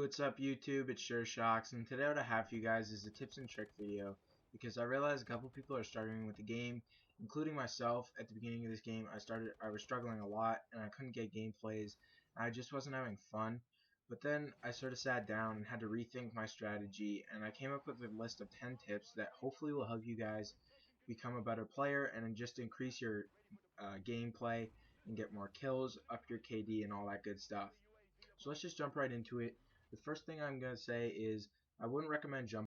what's up YouTube? It's SureShocks, and today what I have for you guys is a tips and trick video because I realized a couple people are starting with the game, including myself. At the beginning of this game, I was struggling a lot and I couldn't get gameplays. I just wasn't having fun. But then I sort of sat down and had to rethink my strategy, and I came up with a list of 10 tips that hopefully will help you guys become a better player and then just increase your gameplay and get more kills, up your KD, and all that good stuff. So let's just jump right into it. The first thing I'm going to say is I wouldn't recommend jumping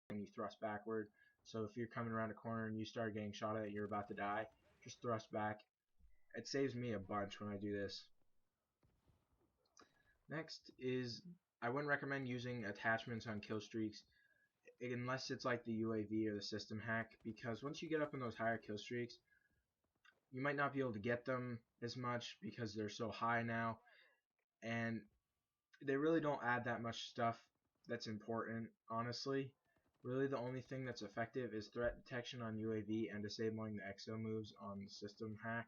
when you thrust backward. So if you're coming around a corner and you start getting shot at, you're about to die, just thrust back. It saves me a bunch when I do this. Next is I wouldn't recommend using attachments on kill streaks unless it's like the UAV or the system hack, because once you get up in those higher kill streaks, you might not be able to get them as much because they're so high now, and they really don't add that much stuff that's important, honestly. Really, the only thing that's effective is threat detection on UAV and disabling the exo moves on the system hack.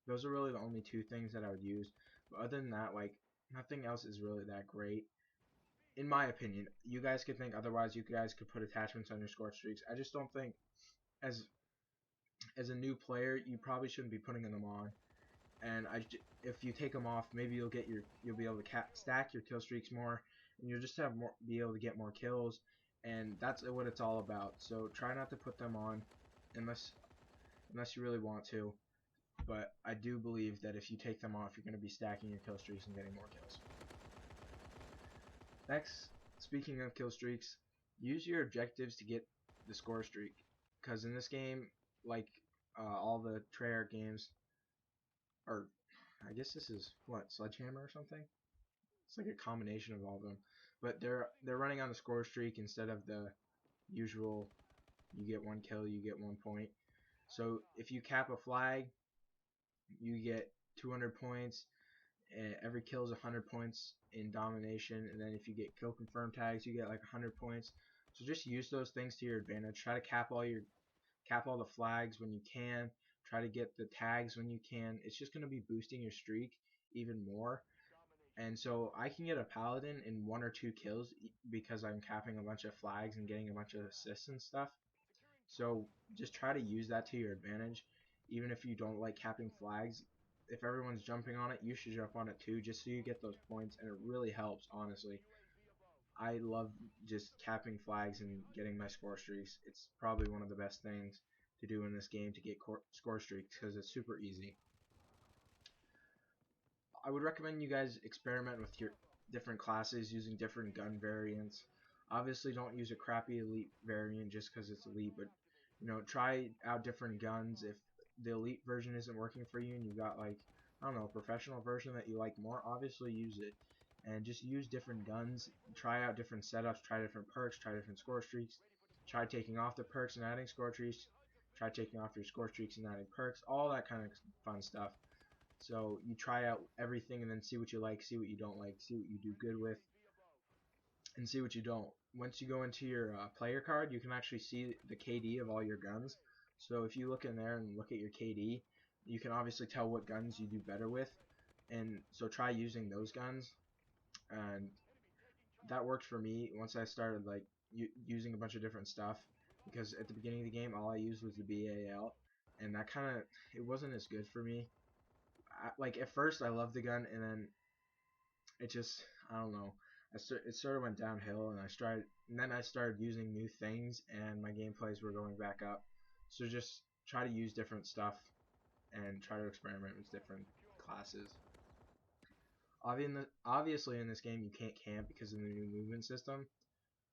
Those are really the only two things that I would use. But other than that, like, nothing else is really that great. In my opinion, you guys could think otherwise. You guys could put attachments on your score streaks. I just don't think, as as a new player, you probably shouldn't be putting them on. And if you take them off, maybe you'll be able to stack your kill streaks more, and you'll just be able to get more kills, and that's what it's all about. So try not to put them on unless you really want to. But I do believe that if you take them off, you're going to be stacking your kill streaks and getting more kills. Next, speaking of kill streaks, use your objectives to get the score streak, because in this game, like all the Treyarch games, or I guess this is what, Sledgehammer or something? It's like a combination of all of them. But they're running on the score streak instead of the usual you get one kill, you get 1 point. So if you cap a flag, you get 200 points, and every kill is 100 points in domination, and then if you get kill confirm tags, you get like 100 points. So just use those things to your advantage. Try to cap all the flags when you can. Try to get the tags when you can. It's just going to be boosting your streak even more. And so I can get a paladin in 1 or 2 kills because I'm capping a bunch of flags and getting a bunch of assists and stuff. So just try to use that to your advantage. Even if you don't like capping flags, if everyone's jumping on it, you should jump on it too, just so you get those points, and it really helps, honestly. I love just capping flags and getting my score streaks. It's probably one of the best things to do in this game to get score streaks because it's super easy. I would recommend you guys experiment with different classes using different gun variants. Obviously, don't use a crappy elite variant just because it's elite, but try out different guns. If the elite version isn't working for you and you got like, I don't know, a professional version that you like more, obviously use it. And just use different guns, try out different setups, try different perks, try different score streaks, try taking off the perks and adding score streaks, try taking off your score streaks and adding perks, all that kind of fun stuff. So you try out everything and then see what you like, see what you don't like, see what you do good with, and see what you don't. Once you go into your player card, you can actually see the KD of all your guns. So if you look in there and look at your KD, you can obviously tell what guns you do better with. And so try using those guns. And that worked for me once I started like using a bunch of different stuff. Because at the beginning of the game, all I used was the BAL. And that kind of, it wasn't as good for me. Like at first I loved the gun, and then it just, I don't know, it sort of went downhill, and then I started using new things and my gameplays were going back up. So just try to use different stuff and try to experiment with different classes. Obviously in this game you can't camp because of the new movement system,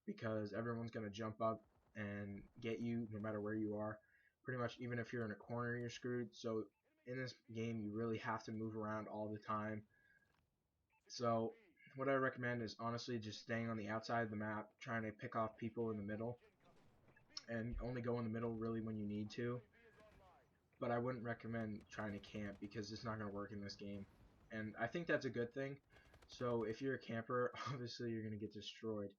because everyone's going to jump up and get you no matter where you are. Pretty much even if you're in a corner you're screwed. So in this game you really have to move around all the time. So what I recommend is honestly just staying on the outside of the map, trying to pick off people in the middle, and only go in the middle really when you need to. But I wouldn't recommend trying to camp because it's not going to work in this game. And I think that's a good thing. So if you're a camper, obviously you're going to get destroyed.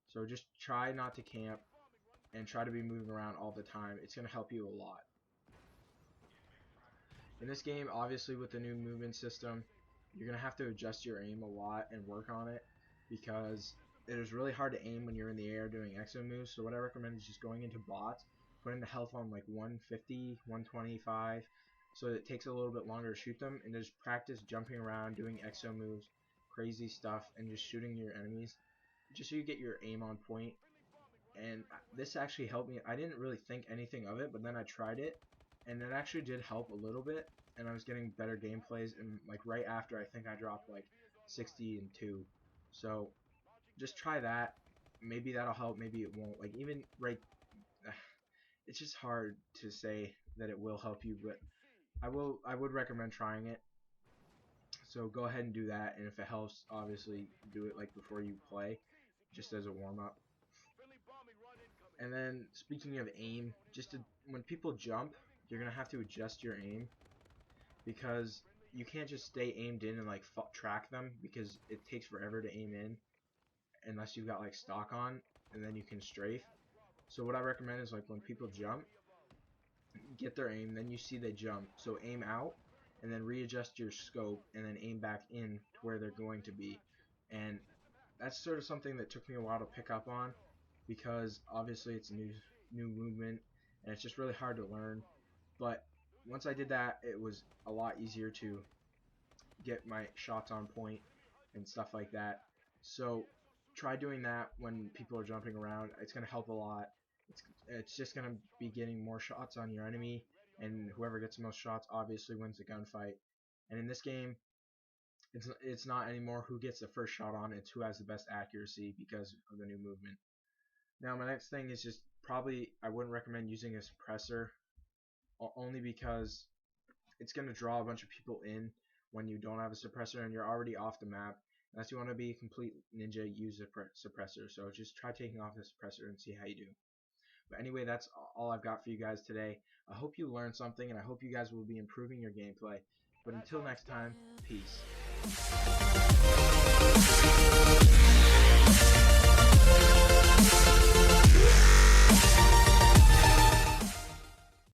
So just try not to camp and try to be moving around all the time. It's going to help you a lot. In this game, obviously with the new movement system, you're going to have to adjust your aim a lot and work on it, because it is really hard to aim when you're in the air doing exo moves. So what I recommend is just going into bots, putting the health on like 150, 125, so it takes a little bit longer to shoot them, and just practice jumping around, doing exo moves, crazy stuff, and just shooting your enemies, just so you get your aim on point. And this actually helped me. I didn't really think anything of it, but then I tried it, and it actually did help a little bit, and I was getting better gameplays, and like right after I think I dropped like 60 and 2. So just try that. Maybe that'll help, maybe it won't. Like even right, it's just hard to say that it will help you, but I would recommend trying it. So go ahead and do that, and if it helps, obviously do it like before you play, just as a warm up. And then speaking of aim, when people jump, you're gonna have to adjust your aim, because you can't just stay aimed in and like track them, because it takes forever to aim in unless you've got like stock on, and then you can strafe. So what I recommend is like when people jump, get their aim, then you see they jump, so aim out and then readjust your scope and then aim back in to where they're going to be. And that's sort of something that took me a while to pick up on, because obviously it's a new movement and it's just really hard to learn. But once I did that, it was a lot easier to get my shots on point and stuff like that. So try doing that when people are jumping around. It's going to help a lot. It's just going to be getting more shots on your enemy, and whoever gets the most shots obviously wins the gunfight. And in this game, it's not anymore who gets the first shot on, it's who has the best accuracy because of the new movement. Now my next thing is just probably I wouldn't recommend using a suppressor, only because it's going to draw a bunch of people in when you don't have a suppressor and you're already off the map. Unless you want to be a complete ninja, use a suppressor. So just try taking off the suppressor and see how you do. But anyway, that's all I've got for you guys today. I hope you learned something, and I hope you guys will be improving your gameplay. But until next time, peace.